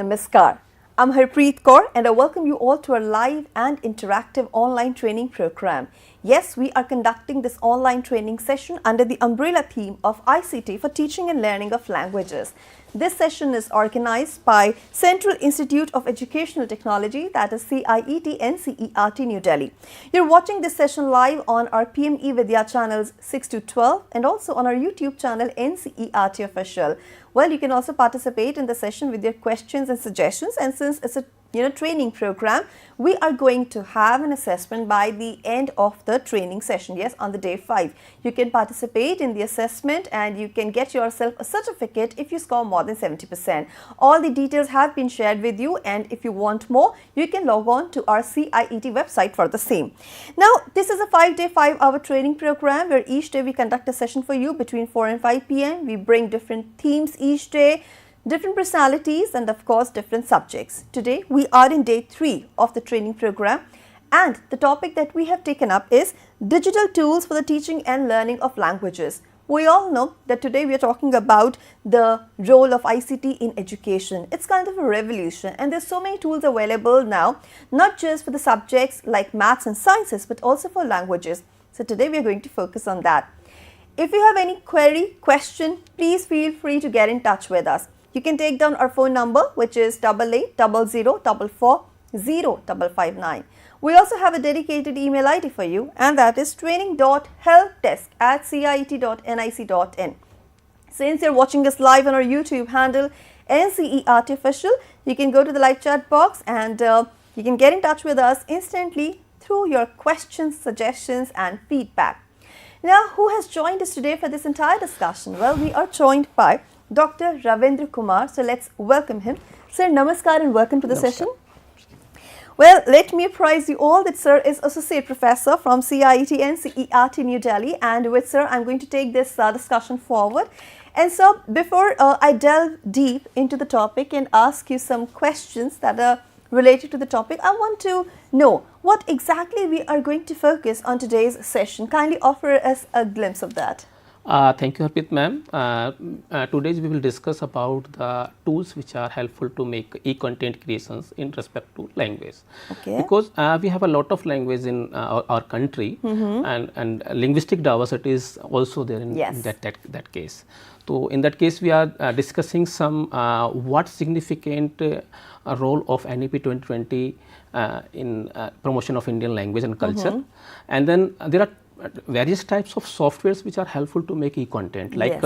Namaskar. I'm Harpreet Kaur and I welcome you all to our live and interactive online training program. Yes, we are conducting this online training session under the umbrella theme of ICT for teaching and learning of languages. This session is organized by Central Institute of Educational Technology, that is CIET NCERT New Delhi. You're watching this session live on our PME Vidya channels 6 to 12 and also on our YouTube channel NCERT Official. Well, you can also participate in the session with your questions and suggestions, and since it's a training program, we are going to have an assessment by the end of the training session. Yes, on the day 5. You can participate in the assessment and you can get yourself a certificate if you score more than 70%. All the details have been shared with you, and if you want more, you can log on to our CIET website for the same. Now, this is a 5-day, 5-hour training program where each day we conduct a session for you between 4 and 5 p.m. We bring different themes each day, different personalities and of course different subjects. Today we are in day 3 of the training program, and the topic that we have taken up is digital tools for the teaching and learning of languages. We all know that today we are talking about the role of ICT in education. It's kind of a revolution, and there's so many tools available now, not just for the subjects like maths and sciences but also for languages. So today we are going to focus on that. If you have any query, question, please feel free to get in touch with us. You can take down our phone number, which is 8800440559. We also have a dedicated email ID for you, and that is training.helpdesk@ciet.nic.in. Since you're watching us live on our YouTube handle NCERT Official, you can go to the live chat box and you can get in touch with us instantly through your questions, suggestions and feedback. Now, who has joined us today for this entire discussion? Well, we are joined by Dr. Ravindra Kumar. So let's welcome him. Sir, namaskar and welcome to the session. Well, let me apprise you all that sir is Associate Professor from CIET NCERT New Delhi, and with sir I'm going to take this discussion forward. And so before I delve deep into the topic and ask you some questions that are related to the topic, I want to know what exactly we are going to focus on today's session. Kindly offer us a glimpse of that. Thank you, Harpreet ma'am. Today we will discuss about the tools which are helpful to make e-content creations in respect to language. Okay. Because we have a lot of language in our country, and linguistic diversity is also there in, that case. So in that case, we are discussing some what significant role of NEP 2020 in promotion of Indian language and culture, and then there are various types of softwares which are helpful to make e-content, like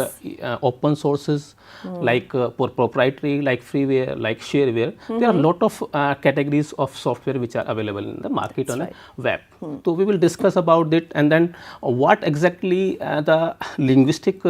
open sources, like proprietary, like freeware, like shareware. There are a lot of categories of software which are available in the market on a web. So we will discuss about it, and then what exactly the linguistic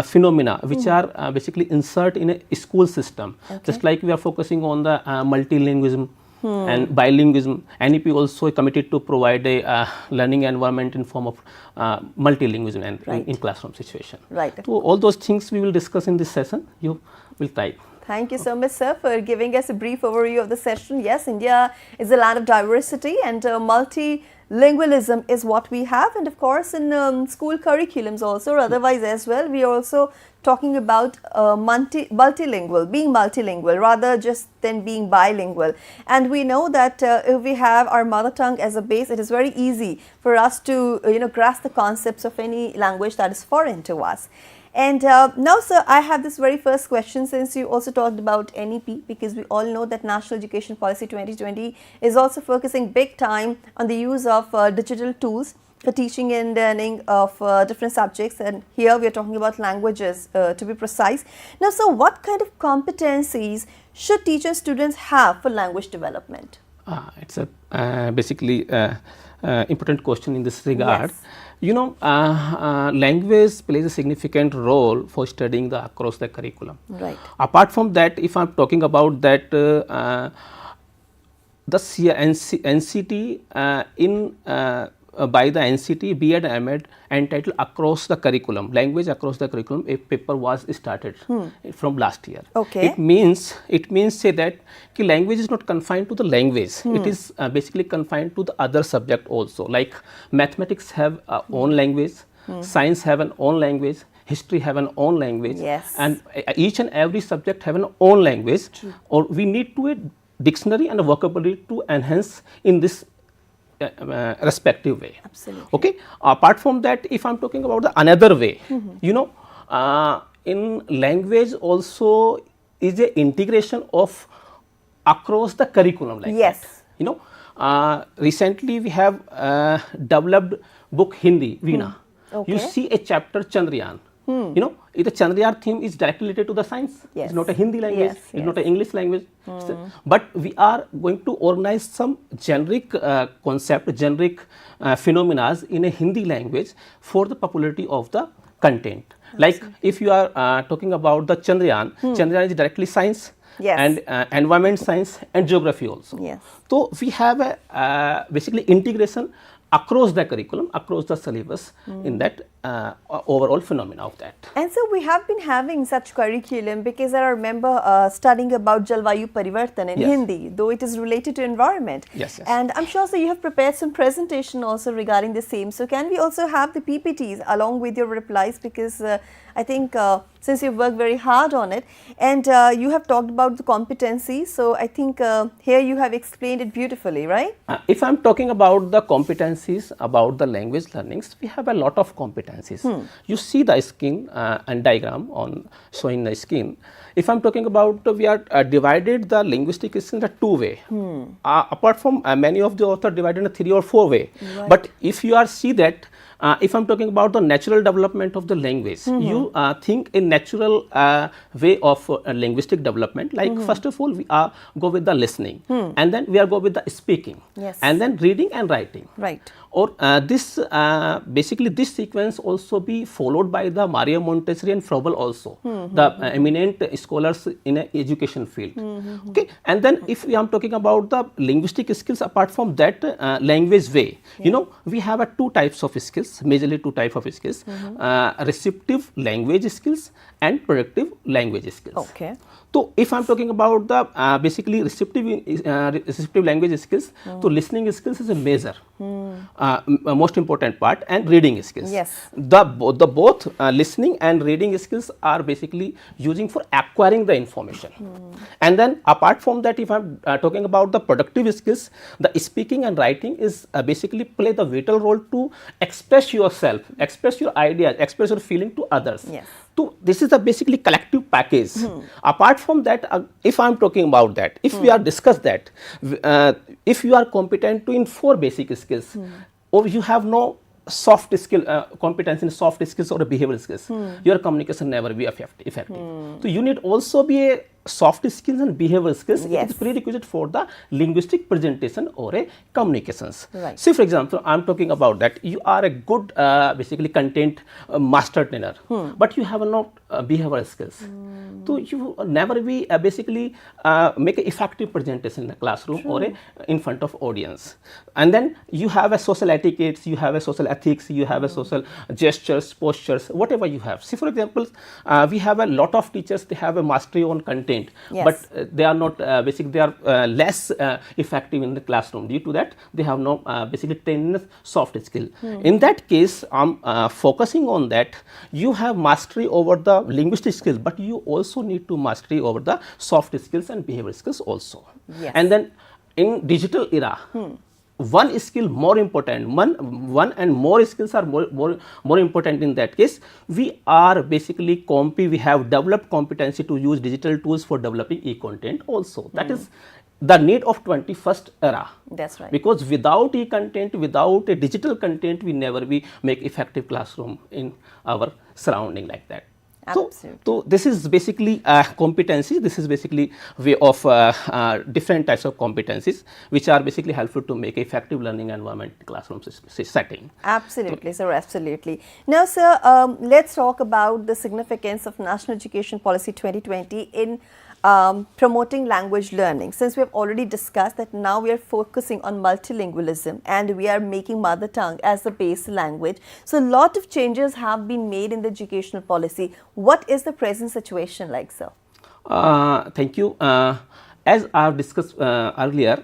phenomena which are basically insert in a school system. Just like we are focusing on the multilingualism and bilingualism, NEP also committed to provide a learning environment in form of multilingualism and in classroom situation. Right. So all those things we will discuss in this session. You will type. Thank you so much, sir, for giving us a brief overview of the session. Yes, India is a land of diversity, and multilingualism is what we have. And of course, in school curriculums also, or otherwise as well, we are also talking about being multilingual rather just than being bilingual. And we know that if we have our mother tongue as a base, it is very easy for us to grasp the concepts of any language that is foreign to us. And now, sir, I have this very first question, since you also talked about NEP, because we all know that National Education Policy 2020 is also focusing big time on the use of digital tools for teaching and learning of different subjects, and here we are talking about languages to be precise. Now, so what kind of competencies should teachers, students have for language development? It's a basically important question in this regard. Yes. Language plays a significant role for studying across the curriculum. Right. Apart from that, if I am talking about that, the NCT by the NCT B.Ed. and M.Ed. entitled Across the Curriculum, Language Across the Curriculum, a paper was started from last year. Okay. It means say that language is not confined to the language. It is basically confined to the other subject also. Like mathematics have own language, science have an own language, history have an own language, Yes. and each and every subject have an own language. True. Or we need to a dictionary and a vocabulary to enhance in this respective way. Absolutely. Okay. Apart from that, if I'm talking about the another way, you know, in language also is a integration of across the curriculum like Yes. that. You know, recently we have developed book Hindi Veena. Okay. You see a chapter Chandrayaan. You know, the Chandrayaan theme is directly related to the science. Yes. It's not a Hindi language. Yes, It's not an English language. But we are going to organize some generic concept, generic phenomena in a Hindi language for the popularity of the content. Like if you are talking about the Chandrayaan, Chandrayaan is directly science. Yes. And environment science and geography also. Yes. So we have a basically integration across the curriculum, across the syllabus in that overall phenomena of that. And so we have been having such curriculum because I remember studying about Jalvayu Parivartan in Yes. Hindi, though it is related to environment. Yes, yes. And I'm sure so you have prepared some presentation also regarding the same. So can we also have the PPTs along with your replies, because I think since you've worked very hard on it and you have talked about the competencies, so I think here you have explained it beautifully, right? If I'm talking about the competencies about the language learnings, we have a lot of competencies. You see the screen and diagram on showing the screen. If I'm talking about, we are divided the linguistic skills in a two-way. Apart from many of the authors divided in a 3 or 4 way. Right. But if you are see that, if I'm talking about the natural development of the language, you think in natural way of linguistic development. Like first of all, we go with the listening, and then we are go with the speaking, Yes. and then reading and writing. Right. Or this basically this sequence also be followed by the Maria Montessori and Froebel also, the eminent scholars in a education field. Okay, and then if we are talking about the linguistic skills, apart from that language way, you know, we have two types of skills, majorly two types of skills: receptive language skills and productive language skills. Okay. So if I'm talking about the basically receptive language skills, so listening skills is a major, most important part, and reading skills. Yes. The both listening and reading skills are basically using for acquiring the information. And then apart from that, if I'm talking about the productive skills, the speaking and writing is basically play the vital role to express yourself, express your ideas, express your feeling to others. Yes. So this is a basically collective package. Apart from that, if I'm talking about that, if we are discuss that, if you are competent to in 4 basic skills, or you have no soft skill, competence in soft skills or behavioral skills, your communication never be effective. So you need also be a soft skills and behavioral skills. Yes. It is prerequisite for the linguistic presentation or a communications. Right. See, for example, I'm talking about that you are a good basically content master trainer, but you have not behavioral skills. So you never be basically make an effective presentation in the classroom or in front of audience. And then you have a social etiquette, you have a social ethics, you have a social gestures, postures, whatever you have. See, for example, we have a lot of teachers, they have a mastery on content. Yes. But they are not basically they are less effective in the classroom. Due to that, they have no basically trained soft skill. In that case, I'm focusing on that. You have mastery over the linguistic skills, but you also need to mastery over the soft skills and behavioral skills also. Yes. And then in digital era, one skill more important, one and more skills are more important. In that case, we are basically we have developed competency to use digital tools for developing e-content also. That is the need of 21st era. That's right. Because without e-content, without a digital content, we never make effective classroom in our surrounding like that. Absolutely. So this is basically competencies. This is basically way of different types of competencies, which are basically helpful to make effective learning environment classroom setting. Absolutely, sir. Absolutely. Now, sir, let's talk about the significance of National Education Policy 2020 in promoting language learning. Since we have already discussed that now we are focusing on multilingualism and we are making mother tongue as the base language. So a lot of changes have been made in the educational policy. What is the present situation like, sir? Thank you. As I have discussed earlier,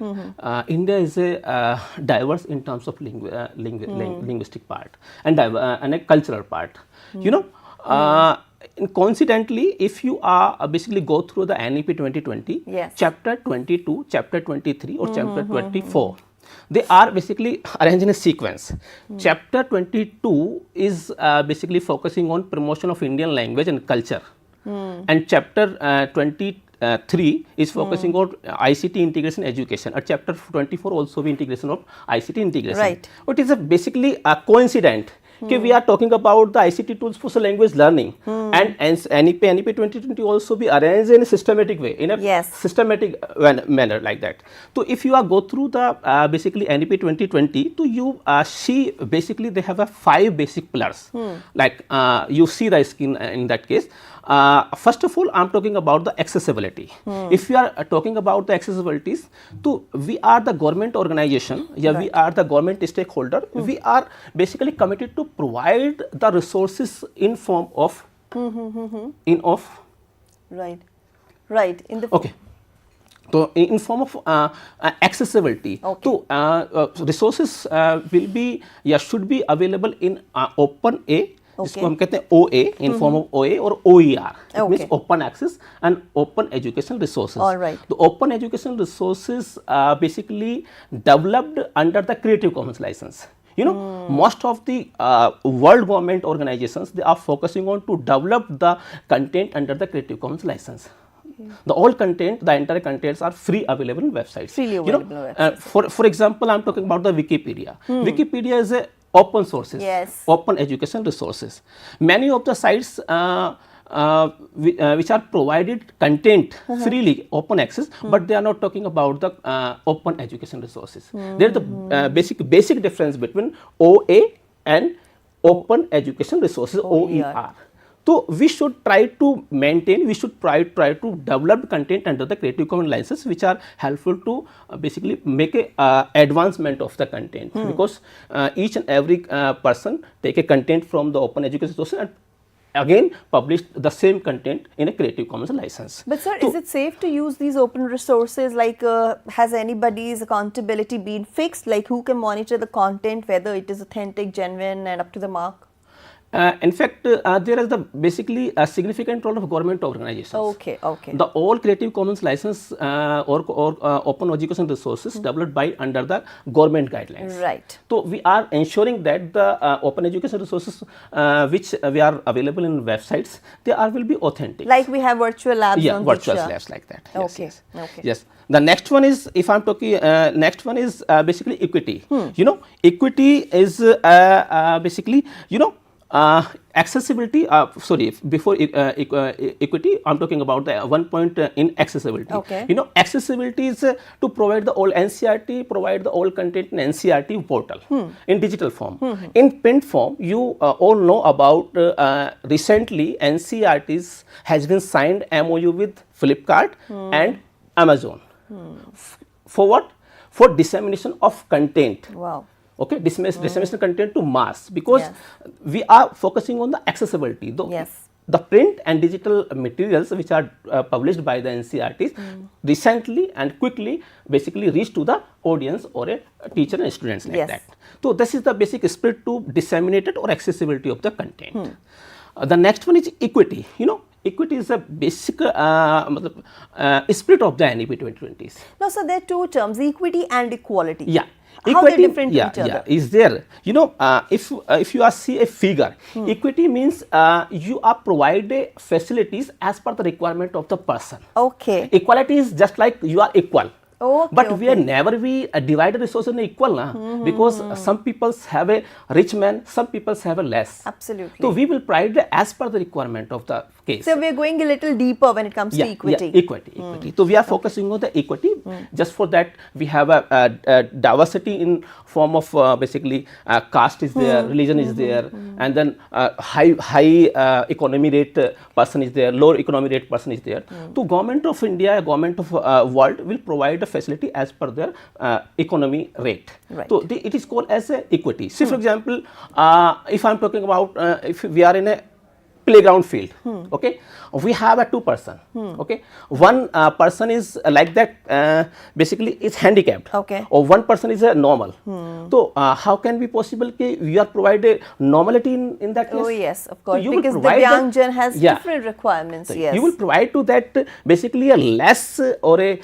India is a diverse in terms of linguistic part and a cultural part. You know, Coincidentally, if you are basically go through the NEP 2020, chapter 22, chapter 23 or chapter 24, they are basically arranged in a sequence. Chapter 22 is basically focusing on promotion of Indian language and culture, and chapter 23 is focusing on ICT integration education, and chapter 24 also be integration of ICT integration. Right. It is basically a coincident. We are talking about the ICT tools for language learning, and NEP 2020 also be arranged in a systematic way, in a systematic manner like that. So if you are go through the basically NEP 2020, so you see basically they have a 5 basic pillars. Like you see the screen in that case. First of all, I am talking about the accessibility. If we are talking about the accessibilities, so we are the government organization, we are the government stakeholder, we are basically committed to provide the resources in form of, right, in the so in form of accessibility. So resources will be, should be available in open A. इसको हम कहते हैं OA, in form of OA or OER. It means open access and open education resources. All right. The open education resources are basically developed under the Creative Commons license. You know, most of the world government organizations, they are focusing on to develop the content under the Creative Commons license. The all content, the entire contents are free available in websites. Freely available websites. For example, I am talking about the Wikipedia. Wikipedia is a open sources, open education resources. Many of the sites which are provided content freely, open access, but they are not talking about the open education resources. There is the basic difference between OA and open education resources, OER. So we should try to maintain, we should try to develop content under the Creative Commons license, which are helpful to basically make a advancement of the content, because each and every person take a content from the open education source and again publish the same content in a Creative Commons license. But sir, is it safe to use these open resources? Like has anybody's accountability been fixed? Like who can monitor the content, whether it is authentic, genuine and up to the mark? In fact, there is the basically a significant role of government organizations. Okay. The all Creative Commons license or open education resources developed by under the government guidelines. Right. So we are ensuring that the open education resources which we are available in websites, they will be authentic. Like we have virtual labs on virtual Diksha. labs like that. Okay. Yes. The next one is, if I am talking, next one is basically equity. You know, equity is basically, you know, accessibility, before equity, I am talking about the one point in accessibility. Okay. You know, accessibility is to provide the all NCERT, provide the all content in NCERT portal in digital form. In print form, you all know about recently NCERT has been signed MOU with Flipkart and Amazon. For what? For dissemination of content. Wow. Okay, dissemination content to mass, because we are focusing on the accessibility. The print and digital materials which are published by the NCERTs recently and quickly basically reach to the audience or a teacher and students like that. So this is the basic spirit to disseminated or accessibility of the content. The next one is equity. You know, equity is a basic spirit of the NEP 2020s. No, so there are two terms, equity and equality. Yeah. How they are different to each other? Is there. You know, if you see a figure, equity means you are provided facilities as per the requirement of the person. Okay. Equality is just like you are equal. Okay, but we are never divide the resources in equal, because some people have a rich man, some people have a less. Absolutely. So we will provide as per the requirement of the case. So we are going a little deeper when it comes to equity. Equity. So we are focusing on the equity. Just for that, we have a diversity in form of basically caste is there, religion is there, and then high economy rate person is there, low economy rate person is there. So government of India, government of world will provide a facility as per their economy rate. Right. So it is called as a equity. See, for example, if I am talking about if we are in a playground field. Okay, we have a 2 person. Okay, one person is like that, basically is handicapped. Okay. Or one person is a normal. So how can be possible that we are provided normality in that case? Oh yes, of course, So you because will the provide Divyangjan has yeah. different requirements. So Yes, you will provide to that basically a less or a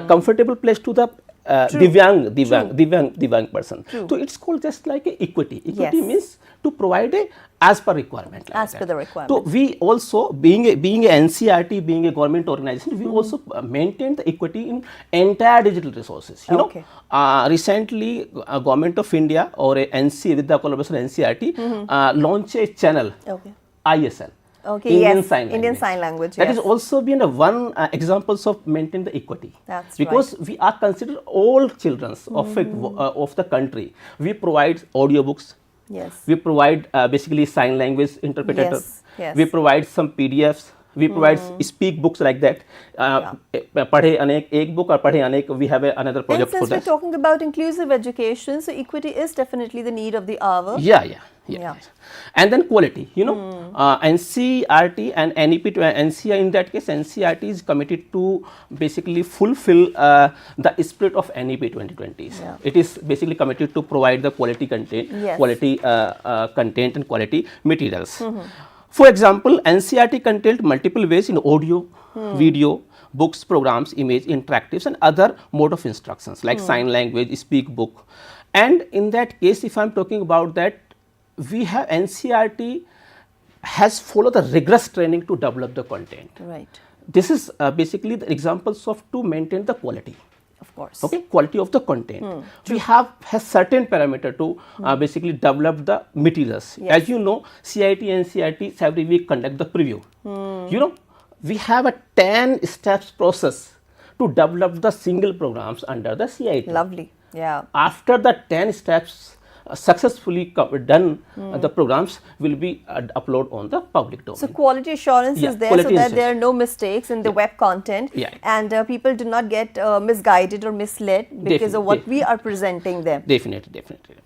comfortable place to the Divyang person. True. So it's called just like a equity. Equity Yes. means to provide a as per requirement. Like as that. per the requirement. So we also being a NCERT, being a government organization, we also maintain the equity in entire digital resources. You Okay. know, recently Government of India or a NC with the collaboration NCERT launched a channel, Okay. ISL. Okay, Indian yes, Sign Indian Language. Sign Language, That yes. is also been a one examples of maintain the equity. That's because we are considered all children of the country. We provide audiobooks. Yes. We provide basically sign language interpreter. Yes, yes. We provide some PDFs. We provide speak books like that. Padhe anek ek book or padhe anek. We have another project And for since we're that. talking about inclusive education, so equity is definitely the need of the hour. Yeah. And then quality, you know, NCERT and NEP to NCERT, in that case, NCERT is committed to basically fulfill the spirit of NEP 2020. Yeah. It is basically committed to provide the quality content, Yes. quality content and quality materials. For example, NCERT contains multiple ways in audio, video, books, programs, image, interactives and other mode of instructions like sign language, speak book. And in that case, if I am talking about that, we have NCERT has followed the rigorous training to develop the content. Right. This is basically the examples of to maintain the quality. Of course. Okay, quality of the content. We have certain parameter to basically develop the materials. Yes. As you know, CIT and NCERT every week conduct the preview. You know, we have a 10 steps process to develop the single programs under the CIT. Lovely. Yeah. After the 10 steps successfully done, the programs will be uploaded on the public domain. So quality assurance Yeah, is there quality so that assurance. there are no mistakes in the web content Yeah. and people do not get misguided or misled because of what we are presenting them. Definitely.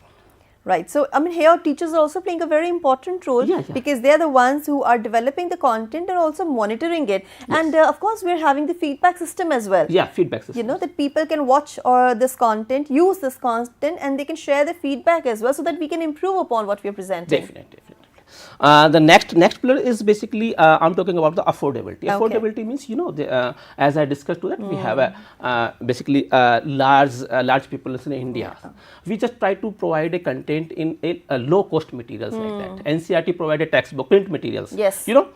Right. So, I mean, here teachers are also playing a very important role because they are the ones who are developing the content and also monitoring it. Yes. And of course, we are having the feedback system as well. Yeah, feedback system. You know, that people can watch this content, use this content and they can share the feedback as well so that we can improve upon what we are presenting. Definitely. The next pillar is basically I'm talking about the affordability. Affordability means, you know, as I discussed to that, we have a basically large people in India. We just try to provide a content in a low cost materials like that. NCERT provided textbook, print materials. Yes. You know,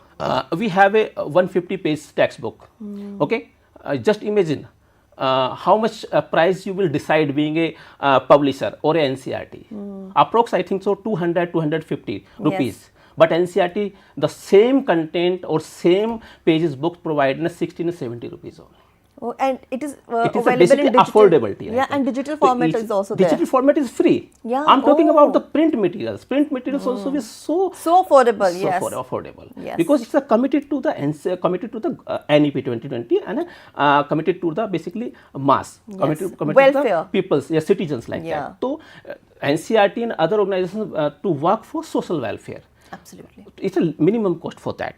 we have a 150-page textbook. Okay, just imagine. How much price you will decide being a publisher or a NCERT. Approx I think so 200-250 rupees. Yes. But NCERT the same content or same pages books provided in 60-70 rupees only. Oh, and it is It is available basically in digital. affordability. Yeah, and digital format is also there. Digital format is free. Yeah. I'm talking about the print materials. Print materials also is so affordable. so Yes. affordable. Yes. Because it's committed to the NEP 2020 and committed to the basically mass. Committed Welfare. to the people's citizens like Yeah. that. So NCERT and other organizations to work for social welfare. Absolutely. It's a minimum cost for that.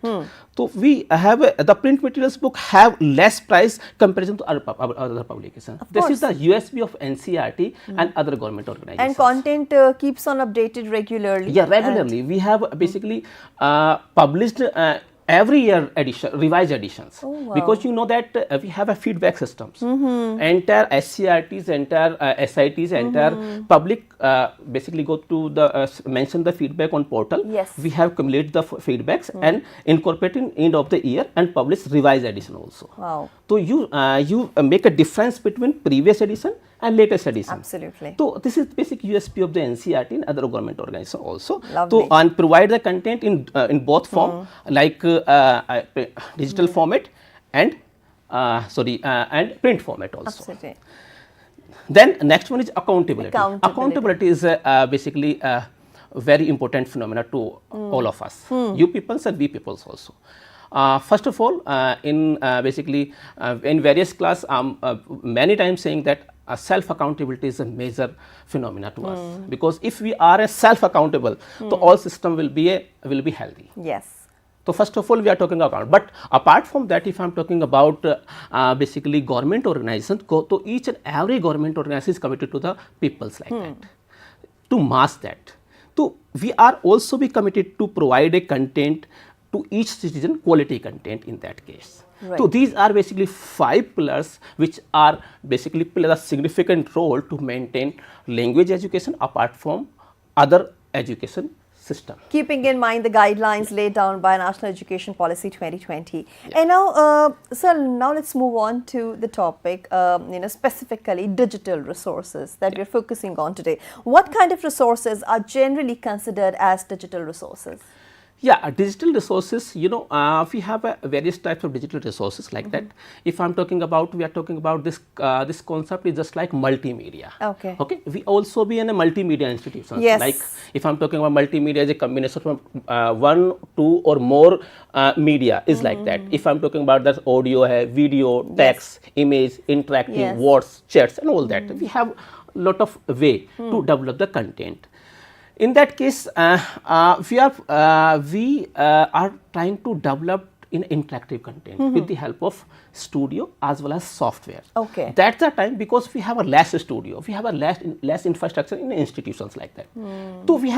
So we have the print materials book have less price comparison to other publications. This is the USP of NCERT and other government organizations. And content keeps on updated regularly. Yeah, regularly. We have basically published every year revised editions. Oh, wow. Because you know that we have a feedback systems. Entire SCRTs, entire SITs, entire public basically go to the mention the feedback on portal. Yes. We have accumulated the feedbacks and incorporate in end of the year and publish revised edition also. Wow. So you make a difference between previous edition and latest edition. Absolutely. So this is basic USP of the NCERT and other government organizations also. Lovely. So and provide the content in both form like digital format and and print format also. Absolutely. Then next one is accountability. Accountability is basically a very important phenomena to all of us. You peoples and we peoples also. First of all, in basically in various class, many times saying that self accountability is a major phenomena to us, because if we are a self accountable, the all system will be healthy. Yes. So first of all, we are talking about, but apart from that, if I am talking about basically government organizations, so each and every government organization is committed to the peoples like that, to mass that. So we are also be committed to provide a content to each citizen, quality content in that case. Right. So these are basically 5 pillars which are basically play a significant role to maintain language education apart from other education system. Keeping in mind the guidelines laid down by National Education Policy 2020. And now, sir, now let's move on to the topic, specifically digital resources that we're focusing on today. What kind of resources are generally considered as digital resources? Yeah, digital resources, we have various types of digital resources like that. If I'm talking about, we are talking about this concept is just like multimedia. Okay. Okay. We also be in a multimedia institution. Yes. Like if I'm talking about multimedia as a combination of 1, 2 or more media is like that. If I'm talking about that audio, video, text, image, interactive, words, chats and all that. We have a lot of way to develop the content. In that case, we are trying to develop in interactive content with the help of studio as well as software. Okay. That's the time because we have a less studio, we have a less infrastructure in institutions like that. So we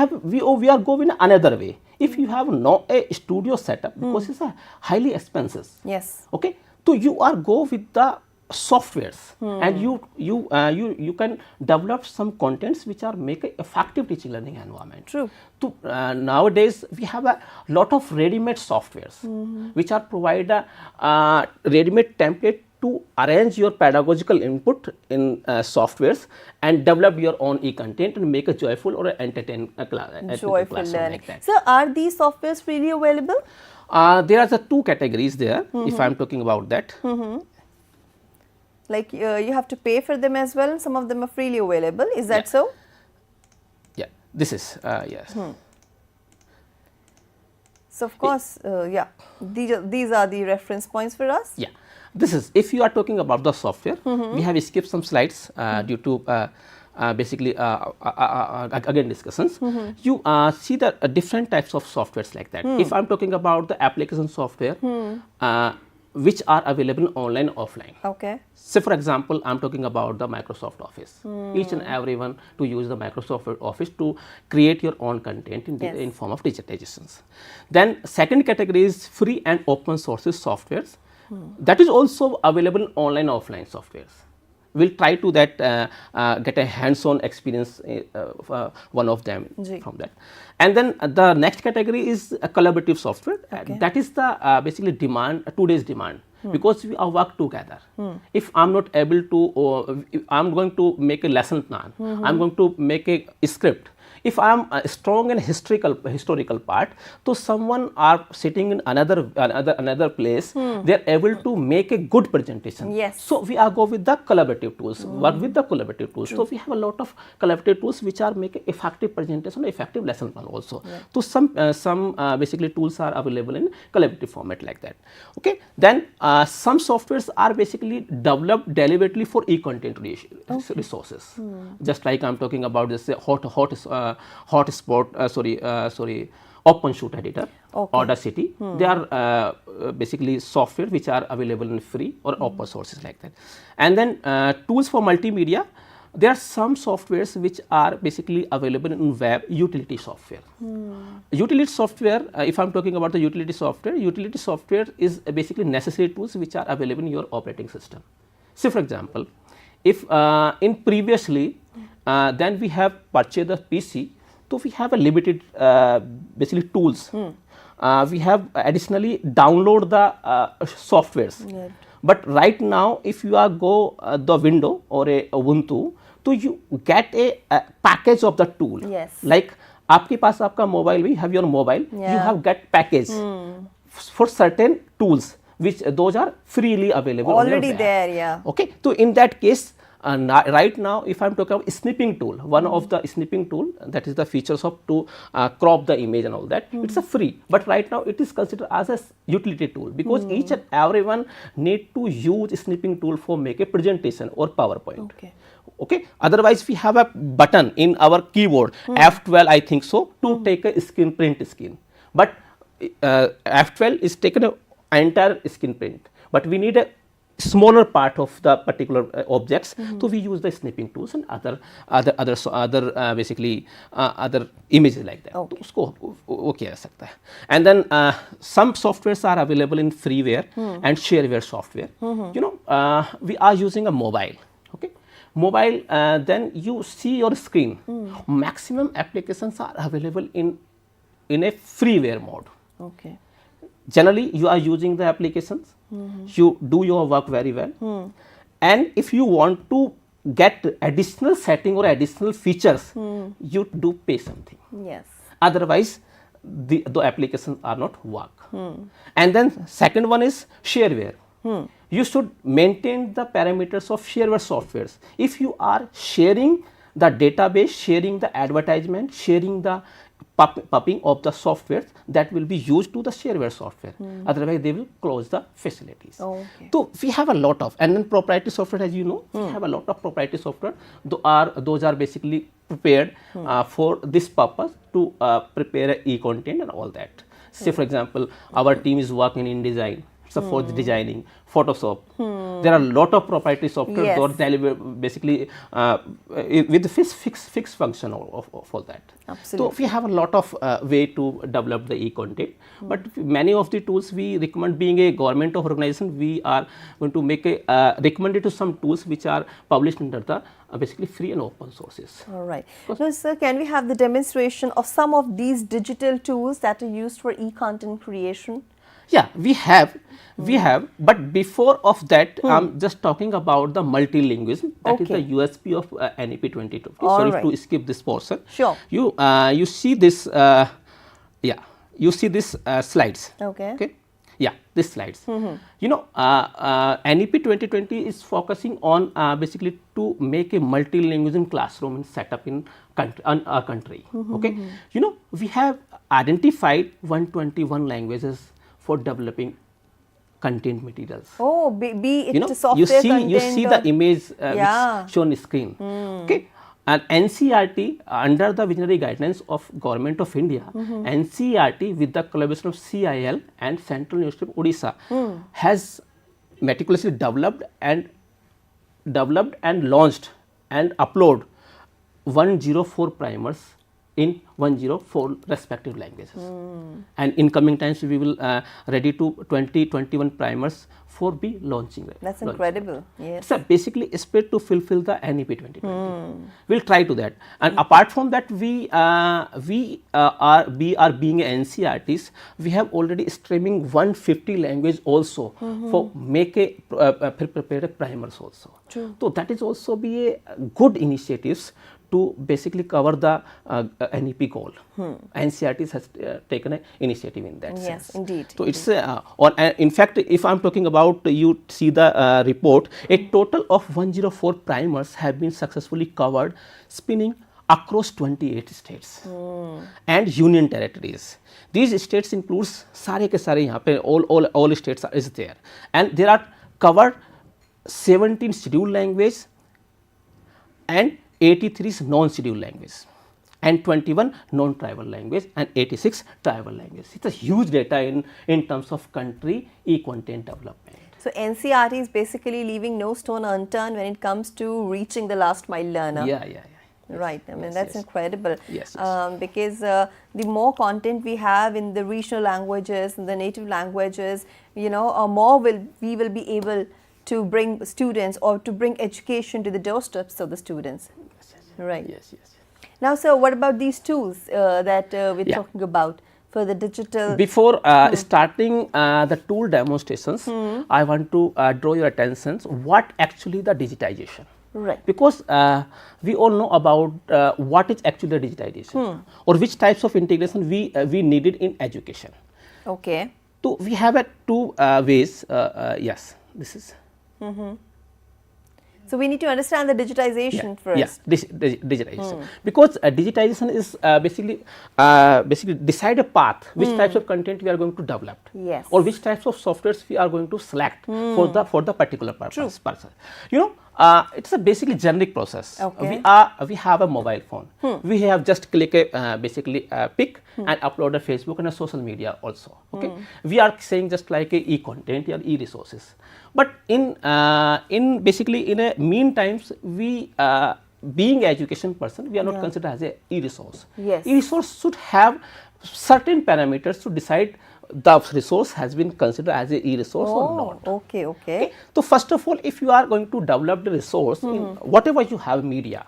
are going another way. If you have no a studio setup because it's a highly expensive. Yes. Okay. So you are go with the softwares and you can develop some contents which are make a effective teaching learning environment. True. So nowadays we have a lot of ready-made softwares which are provide a ready-made template to arrange your pedagogical input in softwares and develop your own e-content and make a joyful or entertaining joyful learning. Like that. So are these softwares freely available? There are the 2 categories there if I am talking about that. Like you have to pay for them as well. Some of them are freely available. Is that so? Yeah, this is yes. So of course, these are the reference points for us. Yeah, this is if you are talking about the software. We have skipped some slides due to basically again discussions. You see the different types of softwares like that. If I'm talking about the application software. Which are available online, offline. Okay. So, for example, I'm talking about the Microsoft Office. Each and everyone to use the Microsoft Office to create your own content in form of digitizations. Then, second category is free and open sources softwares. That is also available online, offline softwares. We'll try to that get a hands-on experience one of them from that. And then the next category is a collaborative software. That is the basically demand, today's demand. Because we are work together. If I'm not able to, I'm going to make a lesson plan. I'm going to make a script. If I am strong in historical part, so someone are sitting in another place, they are able to make a good presentation. Yes. So we are go with the collaborative tools. Work with the collaborative tools. True. So we have a lot of collaborative tools which are make a effective presentation, effective lesson plan also. So some basically tools are available in collaborative format like that. Okay. Then some softwares are basically developed deliberately for e-content resources. Just like I'm talking about this OpenShoot editor, Audacity. They are basically software which are available in free or open sources like that. And then tools for multimedia. There are some softwares which are basically available in web utility software. Utility software, if I'm talking about the utility software is basically necessary tools which are available in your operating system. So, for example, if in previously, then we have purchased the PC, so we have a limited basically tools. We have additionally download the softwares. But right now, if you are go the window or a Ubuntu, so you get a package of the tool. Yes. Like आपके पास आपका mobile, we have your mobile. You have get package for certain tools, which those are freely available. Already there, yeah. Okay, so in that case. Right now, if I'm talking about snipping tool, one of the snipping tool, that is the features of to crop the image and all that, it's a free. But right now, it is considered as a utility tool because each and everyone need to use snipping tool for make a presentation or PowerPoint. Okay. Otherwise, we have a button in our keyboard F12, I think so, to take a print screen. But F12 is taken an entire screen print, but we need a smaller part of the particular objects. So we use the snipping tools and other basically other images like that. Okay. तो उसको वो किया जा सकता है. And then some softwares are available in freeware and shareware software. You know, we are using a mobile. Okay. Mobile, then you see your screen. Maximum applications are available in a freeware mode. Okay. Generally, you are using the applications. You do your work very well. And if you want to get additional setting or additional features, you do pay something. Yes. Otherwise, the applications are not work. And then second one is shareware. You should maintain the parameters of shareware softwares. If you are sharing the database, sharing the advertisement, sharing the pumping of the software, that will be used to the shareware software. Otherwise, they will close the facilities. Okay. So we have a lot of, and then proprietary software, as you know, we have a lot of proprietary software. Those are basically prepared for this purpose to prepare e-content and all that. Say, for example, our team is working in design. So for the designing, Photoshop, there are a lot of proprietary software Yes. that deliver basically with the fixed function of all that. Absolutely. So we have a lot of way to develop the e-content, but many of the tools we recommend, being a government organization, we are going to make a recommended to some tools which are published under the basically free and open sources. All right. Now, sir, can we have the demonstration of some of these digital tools that are used for e-content creation? Yeah, we have, but before of that, I'm just talking about the multilingualism. That is the USP of NEP 2020. Sorry to skip this portion. Sure. You see this, you see this slides. Okay. Yeah, these slides. You know, NEP 2020 is focusing on basically to make a multilingualism classroom and set up in our country. Okay. You know, we have identified 121 languages for developing content materials. Oh, be it You know, software content. you see the image which shown on screen. Okay, and NCERT under the visionary guidelines of Government of India, NCERT with the collaboration of CIL and Central University of Odisha has meticulously developed and launched and upload 104 primers in 104 respective languages. And in coming times we will ready to 2021 primers for be launching. That's incredible. Yes. So basically spread to fulfill the NEP 2020. We'll try to that. And apart from that, we are being NCERTs. We have already streaming 150 language also for make a prepare a primers also. True. So that is also be a good initiatives to basically cover the NEP goal. NCERT has taken an initiative in that sense. Yes, indeed. So it's in fact, if I'm talking about, you see the report, a total of 104 primers have been successfully covered, spinning across 28 states and union territories. These states includes सारे के सारे यहाँ पे all states is there, and there are covered 17 scheduled language and 83 non-scheduled language, and 21 non-tribal language and 86 tribal language. It's a huge data in terms of country e-content development. So NCERT is basically leaving no stone unturned when it comes to reaching the last mile learner. Yeah. Right. I mean, that's incredible. Yes. Because the more content we have in the regional languages and the native languages, you know, more we will be able to bring students or to bring education to the doorsteps of the students. Right. Yes. Now, sir, what about these tools that we're talking about for the digital? Before starting the tool demonstrations, I want to draw your attention what actually the digitization. Right. Because we all know about what is actually the digitization or which types of integration we needed in education. Okay. So we have two ways. Yes, this is. So we need to understand the digitization first. Yeah, digitization. Because digitization is basically decide a path which types of content we are going to develop. Yes. Or which types of softwares we are going to select for the particular purpose. You know, It's a basically generic process. Okay. We have a mobile phone. We have just click a basically a pic and upload a Facebook and a social media also. Okay. We are saying just like a e-content or e-resources. But in basically in a meantime, we being education person, we are not considered as a e-resource. Yes. E-resource should have certain parameters to decide the resource has been considered as a e-resource or not. Okay. So first of all, if you are going to develop the resource in whatever you have media,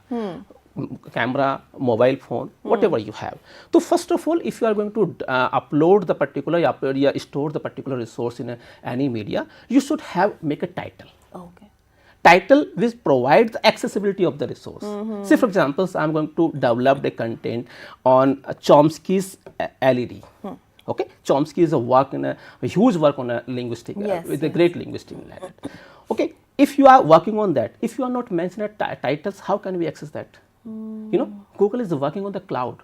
camera, mobile phone, whatever you have. So first of all, if you are going to upload the particular, store the particular resource in any media, you should make a title. Okay. Title which provides the accessibility of the resource. Say for example, I am going to develop the content on Chomsky's LED. Okay, Chomsky is a huge work on a linguistic, with a great linguistic method. Okay, if you are working on that, if you are not mentioning titles, how can we access that? You know, Google is working on the cloud,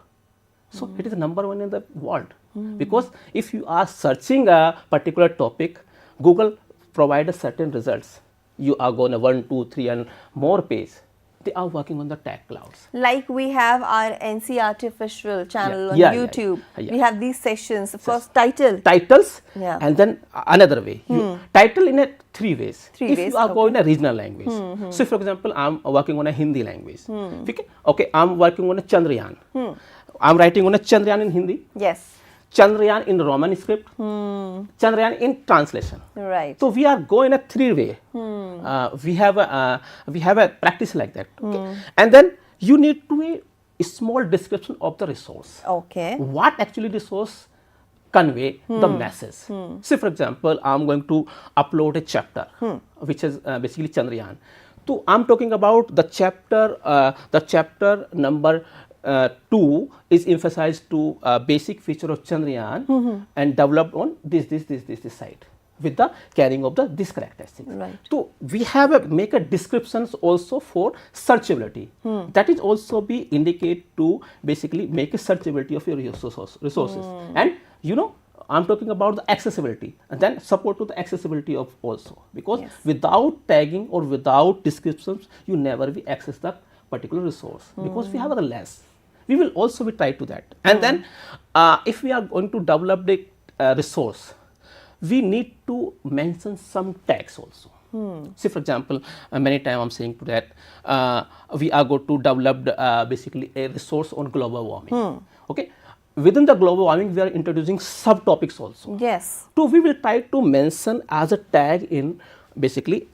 so it is number one in the world. Because if you are searching a particular topic, Google provides certain results. You are going to 1, 2, 3 and more page. They are working on the tech clouds. Like we have our NCERT official channel on YouTube. We have these sessions. Of course, titles, and then another way. Title in a 3 ways. If you are going a regional language. So, for example, I am working on a Hindi language. Okay, I am working on a Chandrayaan. I am writing on a Chandrayaan in Hindi. Yes. Chandrayaan in Roman script, Chandrayaan in translation. Right. So we are going a 3-way. We have a practice like that. Okay? And then you need to a small description of the resource. Okay. What actually resource convey the message. Say for example, I am going to upload a chapter, which is basically Chandrayaan. So I am talking about the chapter number 2 is emphasized to basic feature of Chandrayaan and developed on this site with the carrying of this characteristics. Right. So we have make a descriptions also for searchability. That is also be indicate to basically make a searchability of your resources. And you know, I'm talking about the accessibility and then support to the accessibility of also, because without tagging or without descriptions, you never will access the particular resource, because we have a less. We will also be tied to that. And then if we are going to develop the resource, we need to mention some tags also. Say for example, many times I am saying to that we are going to develop basically a resource on global warming. Okay, within the global warming we are introducing subtopics also. Yes. So we will try to mention as a tag in basically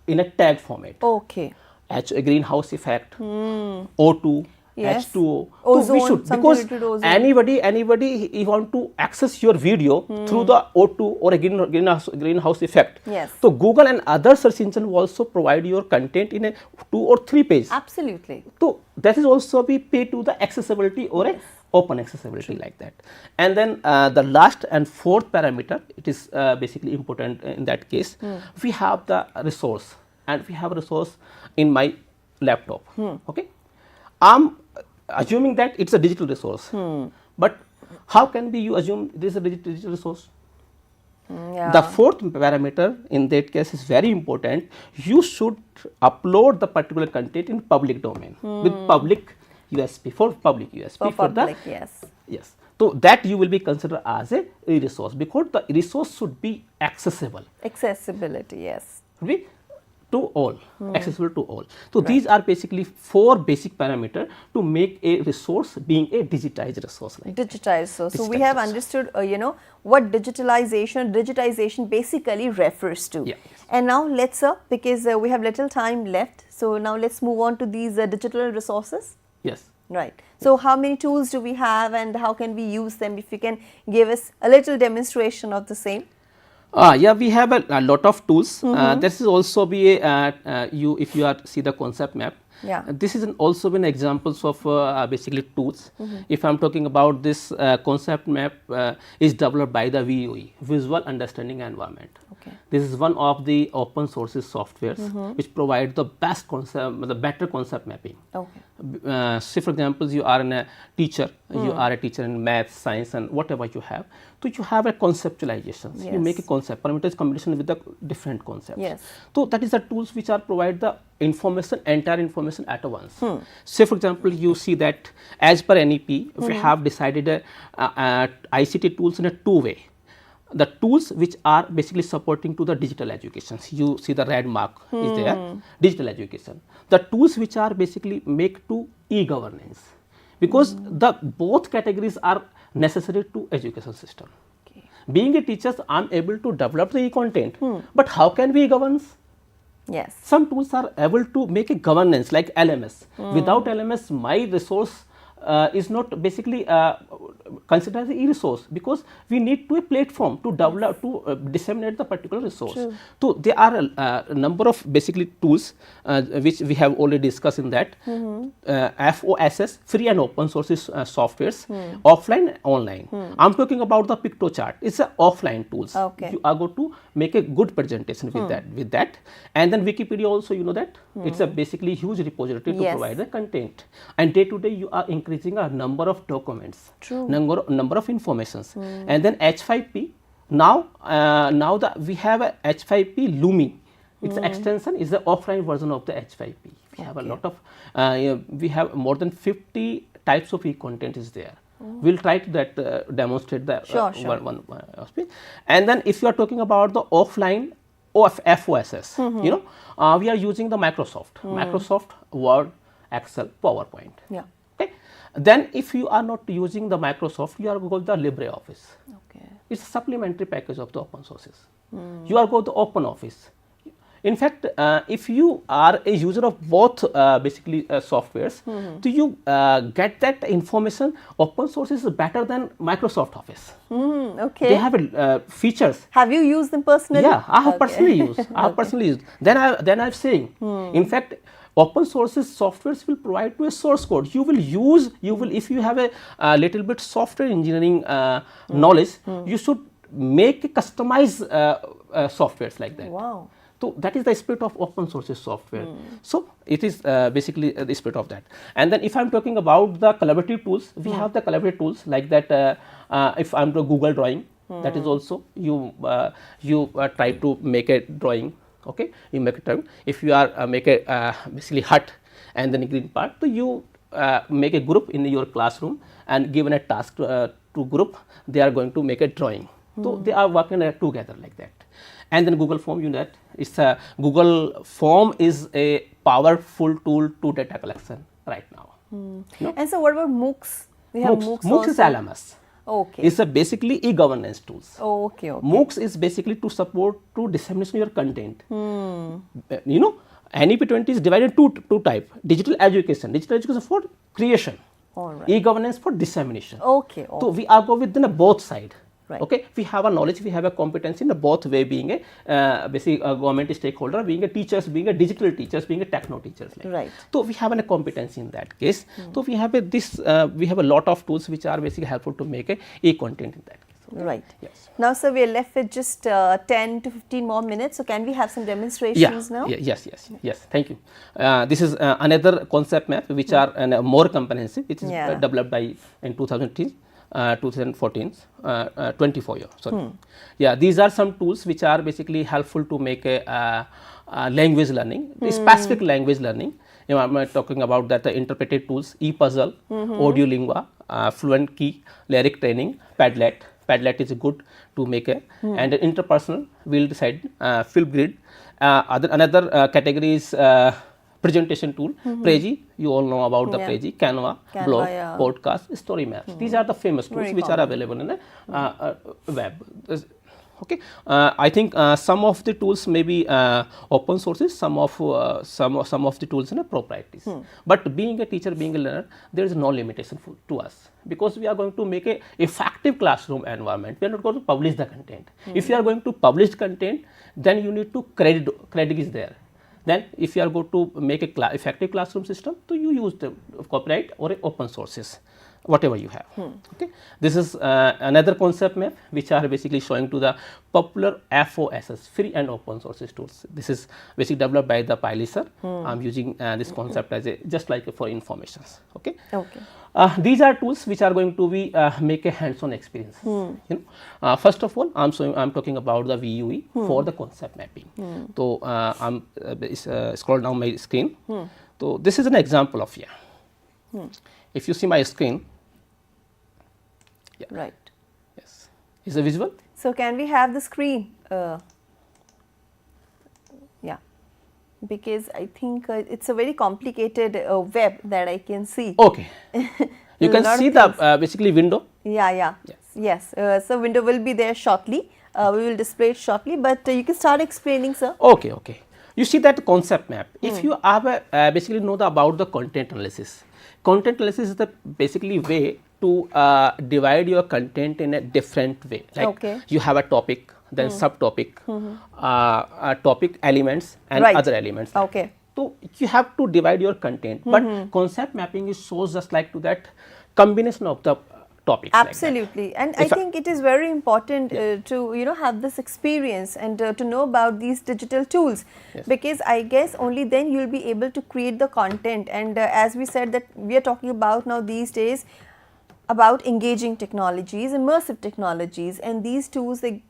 in a tag format. Okay. Greenhouse effect, O2, H2O. Ozone, so we should, because anybody you want to access your video through the O2 or a greenhouse effect. Yes. So Google and other search engines will also provide your content in a 2 or 3 pages. Absolutely. So that is also be paid to the accessibility or a open accessibility like that. And then the last and fourth parameter, it is basically important in that case. We have the resource, and we have a resource in my laptop. Okay, I'm assuming that it's a digital resource, but how can you assume this is a digital resource? The fourth parameter in that case is very important. You should upload the particular content in public domain with public USP, for public USP for the yes. So that you will be considered as a resource, because the resource should be accessible. Accessibility, yes. Be to all, accessible to all. So these are basically 4 basic parameters to make a resource being a digitized resource. Like digitized resource. So we have understood, you know, what digitization basically refers to. And now let's, because we have little time left, so now let's move on to these digital resources. Yes. Right. So how many tools do we have and how can we use them? If you can give us a little demonstration of the same. We have a lot of tools. This is also be if you see the concept map. This is also been examples of basically tools. If I'm talking about this concept map is developed by the VUE, Visual Understanding Environment. Okay. This is one of the open sources softwares which provide the best concept, the better concept mapping. Okay. Say for example, you are a teacher, you are a teacher in math, science and whatever you have. So you have a conceptualization. Yes. You make a concept, parameters combination with the different concepts. Yes. So that is the tools which are provide the information, entire information at once. Say for example, you see that as per NEP, we have decided ICT tools in a two-way. The tools which are basically supporting to the digital education, you see the red mark is there, digital education. The tools which are basically make to e-governance, because the both categories are necessary to education system. Okay. Being a teacher, I am able to develop the e-content, but how can we govern? Yes. Some tools are able to make a governance like LMS. Without LMS, my resource is not basically considered as a e-resource, because we need to a platform to develop, to disseminate the particular resource. True. So there are a number of basically tools which we have already discussed in that. FOSS, free and open sources softwares, offline, online. I'm talking about the PictoChart. It's a offline tools. Okay. You are going to make a good presentation with that. And then Wikipedia also, you know that it's a basically huge repository to Yes. provide the content. And day to day you are increasing a number of documents, True. number of informations. And then H5P, now we have a H5P Lumi. Its extension is the offline version of the H5P. We have a lot of we have more than 50 types of e-content is there. We'll try to that demonstrate the Sure. one aspect. And then if you are talking about the offline FOSS, you know, we are using the Microsoft Word, Excel, PowerPoint. Yeah. Okay. Then if you are not using the Microsoft, you are going to the LibreOffice. Okay. It's a supplementary package of the open sources. You are going to OpenOffice. In fact, if you are a user of both basically softwares, do you get that information? Open source is better than Microsoft Office. Okay. They have features. Have you used them personally? Yeah, I have personally used. I have personally used. Then I'm saying, in fact, open sources softwares will provide to a source code. You will use. If you have a little bit software engineering knowledge, you should make customized softwares like that. Wow. So that is the spirit of open sources software. So it is basically the spirit of that. And then if I'm talking about the collaborative tools, we have the collaborative tools like that. If I'm to Google Drawing, that is also you try to make a drawing. Okay, you make a drawing. If you are make a basically hut and then a green part, so you make a group in your classroom and given a task to group, they are going to make a drawing. So they are working together like that. And then Google Form, you know that it's a Google Form is a powerful tool to data collection right now. You know? And so what about MOOCs? We have MOOCs is LMS. Okay. It's a basically e-governance tools. Okay. MOOCs is basically to support to dissemination your content. You know, NEP 20 is divided two type: digital education for creation, All right. e-governance for dissemination. Okay. So we are going within a both side. Right. Okay, we have a knowledge, we have a competence in the both way, being a basically a government stakeholder, being a teachers, being a digital teachers, being a techno teachers. Like. Right. So we have a competence in that case. So we have we have a lot of tools which are basically helpful to make a content in that case. Okay? Right. Yes. Now, sir, we are left with just 10 to 15 more minutes. So can we have some demonstrations now? Yes. Thank you. This is another concept map which are more comprehensive, which is developed by in 2014, 24 years. Sorry. Yeah, these are some tools which are basically helpful to make a language learning, specific language learning. You know, I'm talking about that the interpreted tools, ePuzzle, Audiolingua, Fluent Key, Lyric Training, Padlet. Padlet is good to make a, and interpersonal. We'll decide Flipgrid. Another category is presentation tool, Prezi, you all know about the Prezi, Canva, blog, podcast, story maps. These are the famous tools which are available in the web. Okay, I think some of the tools may be open sources, some of the tools are proprietaries. But being a teacher, being a learner, there is no limitation to us, because we are going to make a effective classroom environment. We are not going to publish the content. If you are going to publish content, then you need to credit is there. Then if you are going to make a effective classroom system, so you use the copyright or open sources. whatever you have. Okay, this is another concept map which are basically showing to the popular FOSS, free and open source tools. This is basically developed by the Piley sir. I'm using this concept as a just like for informations. Okay. Okay. These are tools which are going to be make a hands-on experience. First of all, I'm talking about the VUE for the concept mapping. So I'm scroll down my screen. So this is an example of If you see my screen, right. Yes, is it visible? So can we have the screen? Yeah, because I think it's a very complicated web that I can see. Okay. You can see the basically window. Yeah. Yes. So window will be there shortly. We will display it shortly, but you can start explaining, sir. Okay. You see that concept map. If you have basically know about the content analysis. Content analysis is the basically way to divide your content in a different way. Like you have a topic, then subtopic, topic elements and other elements. Okay. So you have to divide your content, but concept mapping is shows just like to that combination of the topics. Absolutely, like and I think it is very important to have this experience and to know about these digital tools, because I guess only then you will be able to create the content. And as we said that we are talking about now these days about engaging technologies, immersive technologies, and these tools they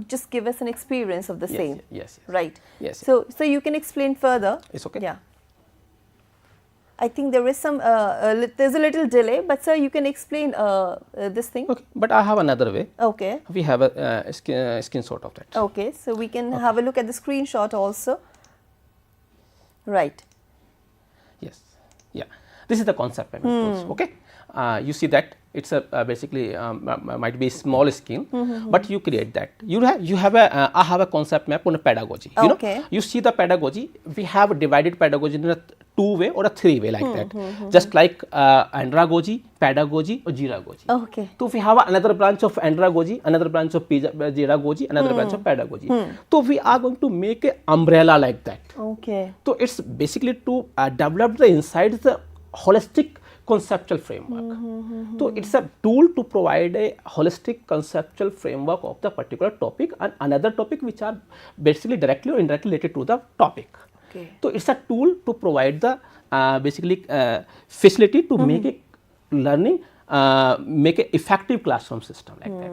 just give us an experience of the same. Yes. Right. Yes. So you can explain further. It's okay. Yeah. I think there is some there's a little delay, but sir, you can explain this thing. Okay, but I have another way. Okay. We have a screenshot of that. Okay, so we can have a look at the screenshot also. Right. Yes. Yeah. This is the concept mapping tools. Okay. You see that it's a basically might be small screen, but you create that. You have a I have a concept map on a pedagogy. You see the pedagogy. We have divided pedagogy in a 2-way or a 3-way like that. Just like andragogy, pedagogy, or giragogy. Okay. So we have another branch of andragogy, another branch of giragogy, another branch of pedagogy. So we are going to make an umbrella like that. Okay. So it's basically to develop the inside the holistic conceptual framework. So it's a tool to provide a holistic conceptual framework of the particular topic and another topic which are basically directly or indirectly related to the topic. Okay. So it's a tool to provide the basically facility to make a learning make an effective classroom system like that.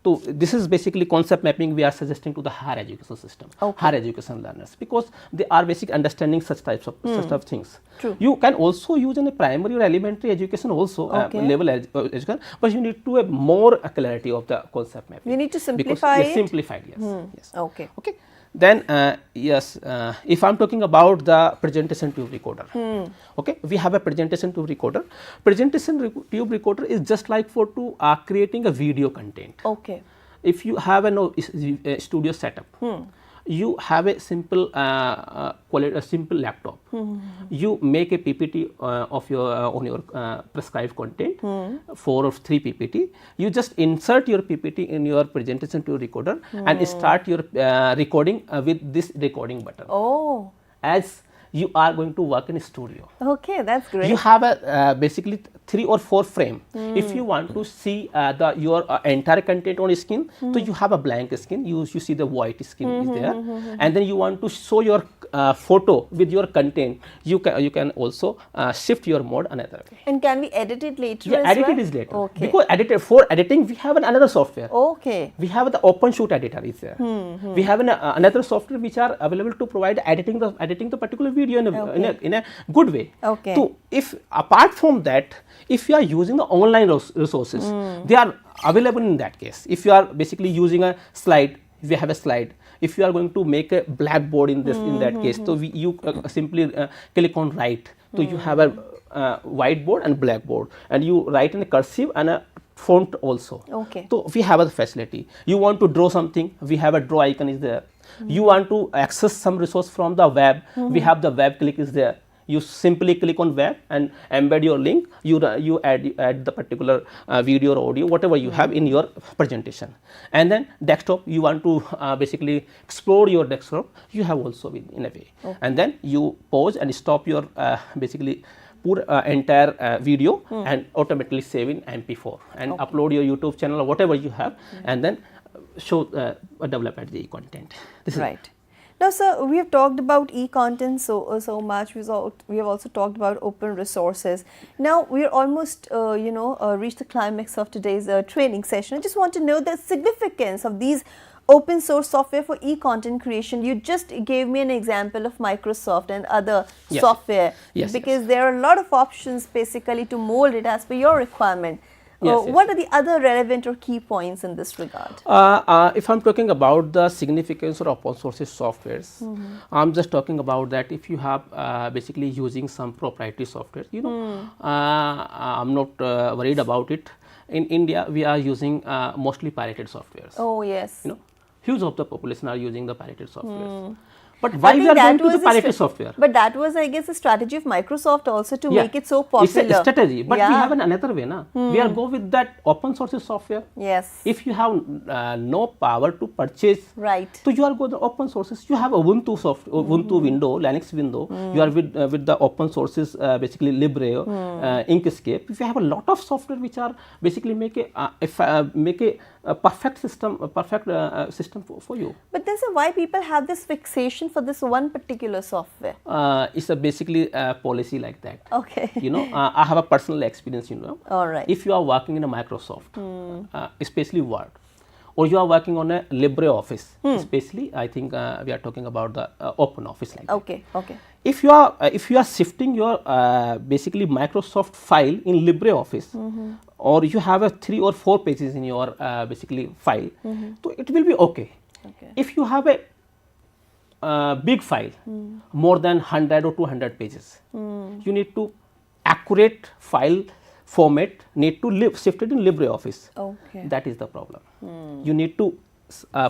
So this is basically concept mapping we are suggesting to the higher education system, higher education learners, because they are basically understanding such types of things. True. You can also use in a primary or elementary education also level education, but you need to have more clarity of the concept mapping. You need to simplify it. Simplified, yes. Okay. Then if I'm talking about the presentation tube recorder, okay, we have a presentation tube recorder. Presentation tube recorder is just like for creating a video content. Okay. If you have a studio setup, you have a simple simple laptop. You make a PPT of your on your prescribed content, 4 or 3 PPT. You just insert your PPT in your presentation to recorder and start your recording with this recording button. Oh. As you are going to work in a studio. Okay, that's great. You have a basically 3 or 4 frame. If you want to see your entire content on screen, so you have a blank screen. You see the white screen is there, and then you want to show your photo with your content. You can also shift your mode another way. And can we edit it later? Yeah, as edit well? it is later. Okay. Because for editing we have another software. Okay. We have the OpenShoot editor is there. We have another software which are available to provide editing the particular video in a good way. Okay. So if apart from that, if you are using the online resources, they are available in that case. If you are basically using a slide, we have a slide. If you are going to make a blackboard in that case, so you simply click on write. So you have a whiteboard and blackboard, and you write in a cursive and a font also. Okay. So we have a facility. You want to draw something, we have a draw icon is there. You want to access some resource from the web, we have the web click is there. You simply click on web and embed your link. You add the particular video or audio, whatever you have in your presentation. And then desktop, you want to basically explore your desktop. You have also in a way. Okay. And then you pause and stop your basically put entire video and automatically save in MP4 and upload your YouTube channel or whatever you have, and then show develop at the content. This is right. Now, sir, we have talked about e-content so much. We have also talked about open resources. Now, we are almost, reached the climax of today's training session. I just want to know the significance of these open source software for e-content creation. You just gave me an example of Microsoft and other software, because there are a lot of options basically to mold it as per your requirement. What are the other relevant or key points in this regard? If I'm talking about the significance of open source softwares, I'm just talking about that if you have basically using some proprietary software, I'm not worried about it. In India, we are using mostly pirated softwares. Oh yes. Huge of the population are using the pirated softwares. But why we are going to the pirated software? But that was, I guess, a strategy of Microsoft also to make it so popular. It's a strategy, but we have another way, na? We are go with that open source software. Yes. If you have no power to purchase, right? So you are go the open sources. You have Ubuntu Ubuntu window, Linux window. You are with the open sources, basically Libre, Inkscape. If you have a lot of software which are basically make a perfect system, system for you. But this is why people have this fixation for this one particular software. It's a basically a policy like that. Okay. I have a personal experience. All right. If you are working in a Microsoft, especially Word, or you are working on a LibreOffice, especially I think we are talking about the Open Office. Like okay. That. Okay. If you are shifting your basically Microsoft file in LibreOffice, or you have a 3 or 4 pages in your basically file, so it will be okay. If you have a big file, more than 100 or 200 pages, you need to accurate file format need to shift it in LibreOffice. Okay. That is the problem. You need to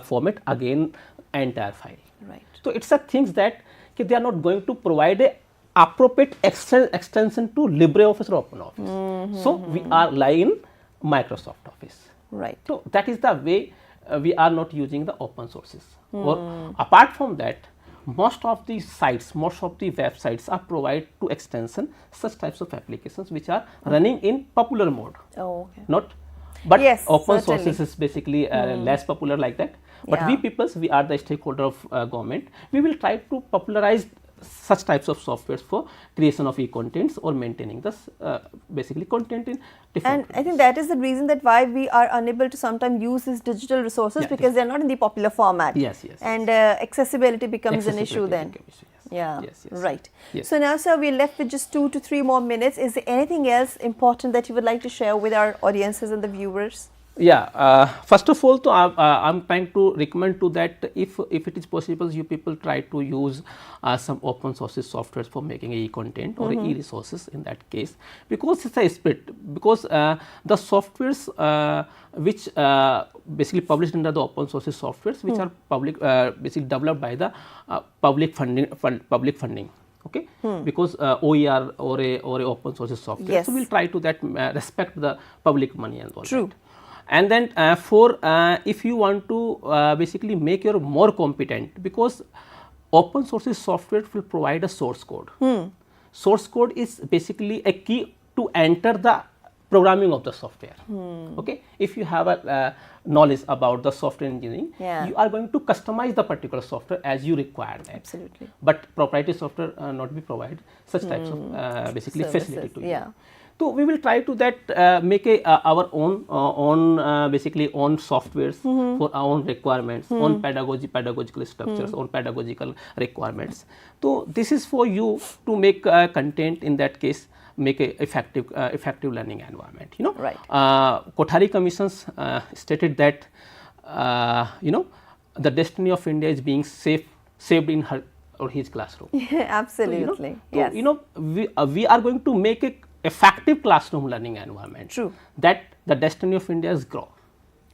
format again entire file. Right. So it's a things that they are not going to provide a appropriate extension to LibreOffice or OpenOffice. So we are lying in Microsoft Office. Right. So that is the way we are not using the open sources. Or apart from that, most of the sites, most of the websites are provide to extension such types of applications which are running in popular mode. Oh, okay. Not, but yes, open certainly. sources is basically less popular like that. But we peoples, we are the stakeholder of government. We will try to popularize such types of softwares for creation of e-contents or maintaining this basically content in different I think that is the reason that why we are unable to sometimes use these digital resources, because they are not in the popular format. Yes. And accessibility becomes an issue then. Yeah. Yes. Right. Yes. So now, sir, we're left with just 2 to 3 more minutes. Is there anything else important that you would like to share with our audiences and the viewers? Yeah, first of all, I'm trying to recommend to that if it is possible, you people try to use some open sources softwares for making e-content or e-resources in that case, because it's a split, because the softwares which basically published under the open sources softwares which are public basically developed by the public funding. Okay, because OER or a open sources software, so we'll try to that respect the public money and all. True. That. And then if you want to basically make your more competent, because open sources software will provide a source code. Source code is basically a key to enter the programming of the software. Okay, if you have a knowledge about the software engineering, you are going to customize the particular software as you require that. Absolutely. But proprietary software not be provide such types of basically services. Facility to you. So we will try to that make our own basically own softwares for our own requirements, own pedagogical structures, own pedagogical requirements. So this is for you to make content in that case, make a effective learning environment. Right. Kothari commissions stated that the destiny of India is being saved in her or his classroom. Absolutely. So, yes. We are going to make a effective classroom learning environment. True. That the destiny of India is grow.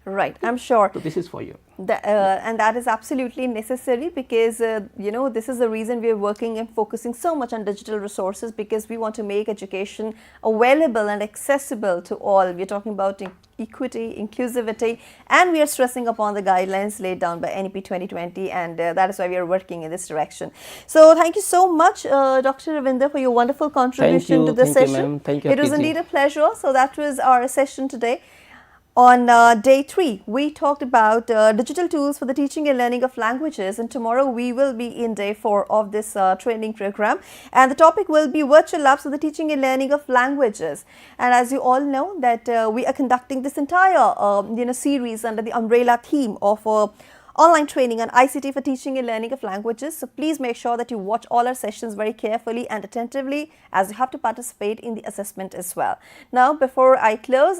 Right, I'm sure. So this is for you. And that is absolutely necessary because, this is the reason we are working and focusing so much on digital resources, because we want to make education available and accessible to all. We are talking about equity, inclusivity, and we are stressing upon the guidelines laid down by NEP 2020, and that is why we are working in this direction. So thank you so much, Dr. Ravindra, for your wonderful contribution to this session. Thank you, it was indeed a pleasure. So that was our session today. On day 3, we talked about digital tools for the teaching and learning of languages, and tomorrow we will be in day 4 of this training program, and the topic will be virtual labs for the teaching and learning of languages. And as you all know that we are conducting this entire series under the umbrella theme of online training on ICT for teaching and learning of languages. So please make sure that you watch all our sessions very carefully and attentively, as you have to participate in the assessment as well. Now, before I close,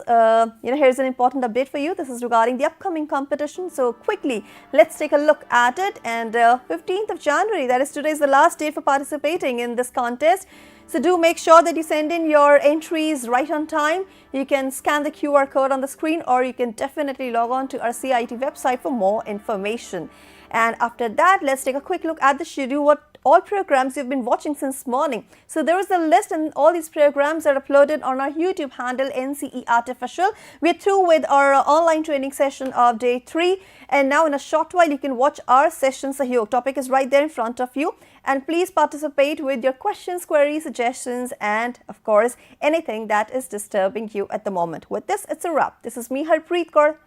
here's an important update for you. This is regarding the upcoming competition. So quickly, let's take a look at it. And 15th of January, that is today, is the last date for participating in this contest. So do make sure that you send in your entries right on time. You can scan the QR code on the screen, or you can definitely log on to our CIT website for more information. And after that, let's take a quick look at the schedule, what all programs you've been watching since morning. So there is a list, and all these programs are uploaded on our YouTube handle, NCERT Official. We're through with our online training session of day 3. And now in a short while, you can watch our session Sahyog. Topic is right there in front of you. And please participate with your questions, queries, suggestions, and of course, anything that is disturbing you at the moment. With this, it's a wrap. This is me, Harpreet Kaur.